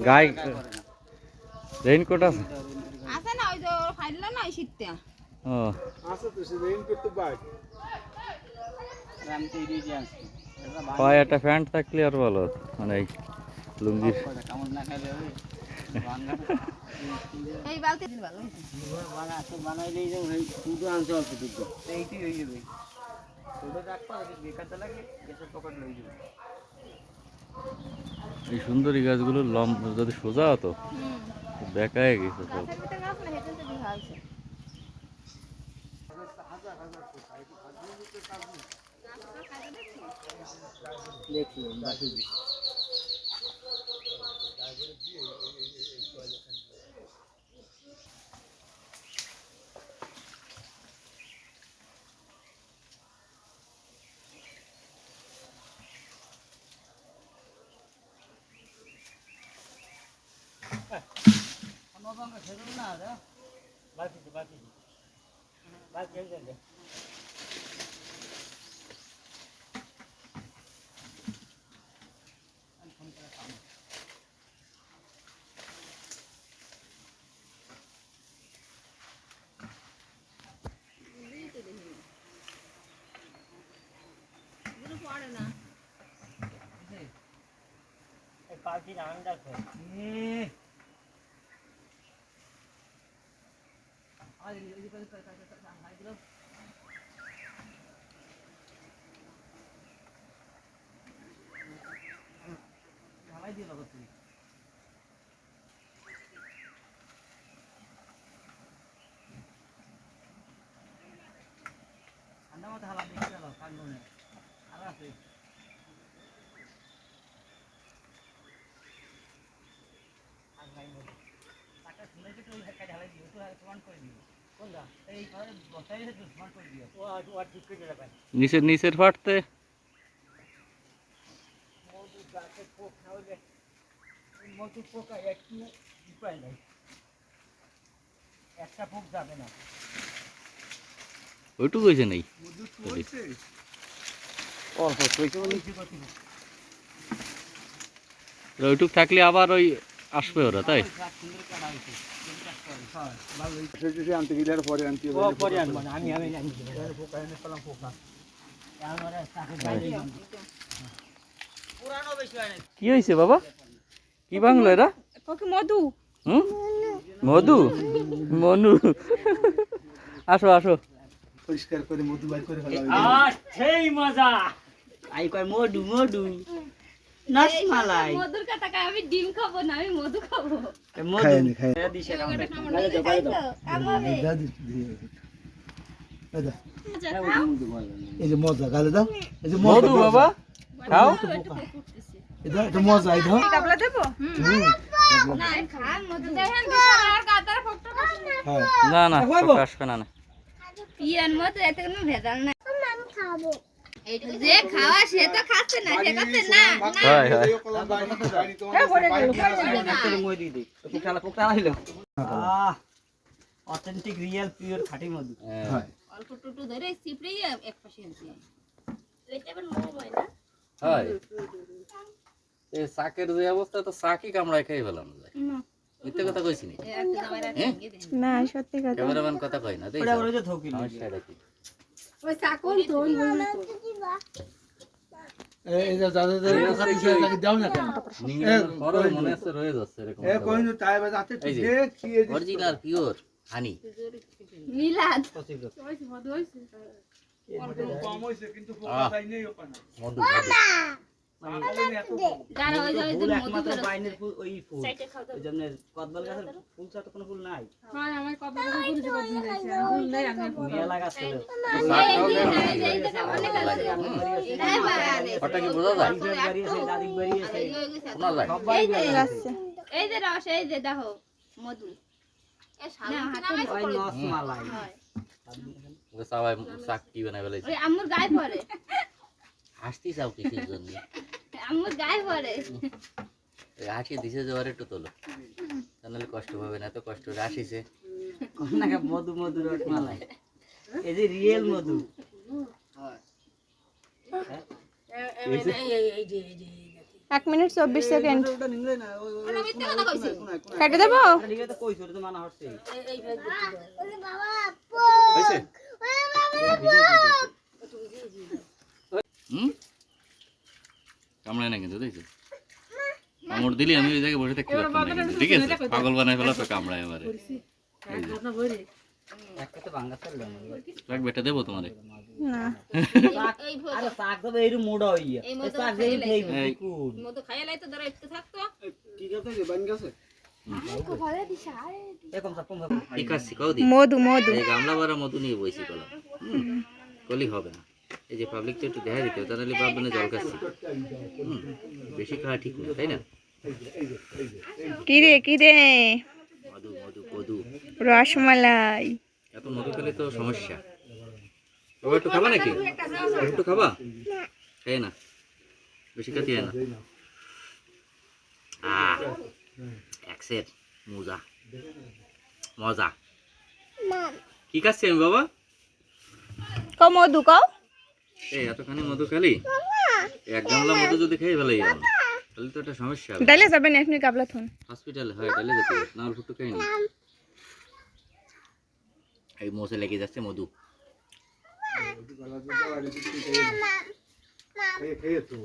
গায়ে রেইনকোট আছে আছে না ওই যে ফাইললা না শীতটা ও আছে তো সে রেইনকোট তো বাই আমি তো এই দিয়ে আসছি পায়ে একটা প্যান্ট থাকলে আর ভালো হতো মানে এই লুঙ্গির কামড় না খাইলে হবে এই বালতি দিন ভালো হইছে বানাইলেই যে দুধ আনছে অল্প দুধ এইটাই হয়ে যাবে দুধ রাখবা বেকারটা লাগে গ্যাসের পকেট লই যাবে এই সুন্দরী গাছগুলো যদি সোজা হতো বেকায় গেছে সব গাছের ভিতরে গাছ না হেঁটে তো বিঘা হইছে দেখি বাকি Bang, saya dulu nada. Bagi. Bagi aja. Pagi anda ke? ঢালাই দিয়ে লাগত তুমি ঠান্ডা মতো হালা দেখে গেল কান্দনে আর আছে আর নাই মতো টাকা শুনে যে তুই ঢালাই দিও তো সমান করে দিও কোনটা এই ঘরে বসাই যে সমান করে দিও ও আর ঠিক করে দেবেন নিচের ফাটতে মধু গাছে পোক না হলে মধু পোকা একটু উপায় নাই একটা পোক যাবে না ওইটুকু হয়েছে নেই মধু হইছে অল্প হয়েছে ওইটুক থাকলে আবার ওই আসবে ওরা তাই সে আনতে গেলে আর পরে আনতে হবে পরে আনবো না আমি পোকা এনে পেলাম পোকা পুরানো বেশি হয় না কি হয়েছে বাবা কি বাংলো এরা ওকে মধু মধু মনু আসো পরিষ্কার করে মধু বাইর করে ফেলা সেই মজা আই কয় মধু নাসমালাই মধুর কথা কয় আমি ডিম খাবো না আমি মধু খাবো মধু খাই দিছে এই যে মজা গালে দাও এই যে মধু বাবা খাও এটা মজা এই দাও কাবলা দেবো না খান মধু দেখেন বিশাল আর কাতার ফটো হ্যাঁ না আসবে না পিয়ান মতো এত কোনো ভেজাল না আমি খাবো এই যে খাওয়া সে তো খাচ্ছে না সে খাচ্ছে না হয় মই দি পোকটা আইলো অথেন্টিক রিয়েল পিওর খাঁটি মধু হ্যাঁ অল্প টুটু ধরে চিপড়েই এক পাশে আনছি এটা আবার মোবাইল না হয় এই শাকের যে অবস্থা তো শাকই কামড়ায় খেয়ে ফেলাম যায় মিথ্যে কথা কইছি নি না সত্যি কথা ক্যামেরাম্যান কথা কই না ওটা ওই যে থকিল সমস্যাটা কি ওই চাকন তো ওই এই যে দাদা লাগে দাও না কেন বড় মনে আছে রয়ে যাচ্ছে এরকম এ কোন তাই বাজাতে তুই দেখি অরিজিনাল পিওর হানি মিলাদ কম হইছে কিন্তু ফোকাস আই নেই ওখানে মধু যারা ওই যে মধু একমাত্র বাইনের ফুল ওই ফুল ওই জন্য কদবেল গাছের ফুল ছাড়া তো কোনো ফুল নাই হ্যাঁ আমার কবে ফুল যে বদলে যাচ্ছে ফুল নাই আমি নিয়ে লাগাছিল ওটা কি বোঝা যায় বাড়িয়েছে দাদিক বাড়িয়েছে শোনা যায় সবাই বাড়িয়েছে এই যে রস এই যে দেখো মধু এ শালা ওই নসমালাই ও সবাই শাক কি বানায় ফেলেছে ওই আম্মুর গায়ে পড়ে হাসতি চাও কিসের জন্য আম্মুর গায়ে পড়ে হাসি দিছে যাওয়ার একটু তোলো তাহলে কষ্ট পাবে না, এত কষ্ট আসিছে কোন না মধু মধু রসমালাই এই যে রিয়েল মধু 1 মিনিট 24 সেকেন্ড ওটা নিলে না ওরা মিথ্যা কথা কইছে কেটে দেবো আরে লিগে তো কইছো তো মানা হচ্ছে হয়েছে হুম কামড়ায় না কিন্তু দেখছো কামড় দিলি আমি ওই জায়গায় বসে থাকতে পারতাম না কিন্তু, ঠিক আছে পাগল বানায় ফেলা তো কামড়ায় আমারে একটা তো ভাঙা চল না রাখ বেটা দেবো তোমারে না এই আরে শাক তো এইরু মুড়া হইয়া এই এই মতো শাক দেই খাইলাই দেই এই কুল মতো খাইলাই তো ধরে একটু থাকতো কি করতে যে বান গেছে এরকম সব কম ঠিক আছে কও দি মধু মধু এই গামলা ভরা মধু নিয়ে বইছি কলা কলি হবে না এই যে পাবলিক একটু দেখা দিতে হবে, তাহলে ভাববে জল খাচ্ছি বেশি খাওয়া ঠিক না তাই না কি রে মধু মধু মধু রসমালাই এত মধু খেলে তো সমস্যা বাবা একটু খাবা নাকি একটু খাবা খাই না বেশি খাতে হয় না এক্সের মজা মজা কি খাচ্ছি আমি বাবা কও মধু কও এই এতখানি মধু খালি এক গামলা মধু যদি খেয়ে ফেলাই যাবো তাহলে তো একটা সমস্যা হবে ডালে যাবেন আপনি কাবলা থুন হসপিটালে হয় ডালে যেতে হবে, না হলে ফুটু খাই নি এই মোসে লেগে যাচ্ছে মধু খেয়ে তো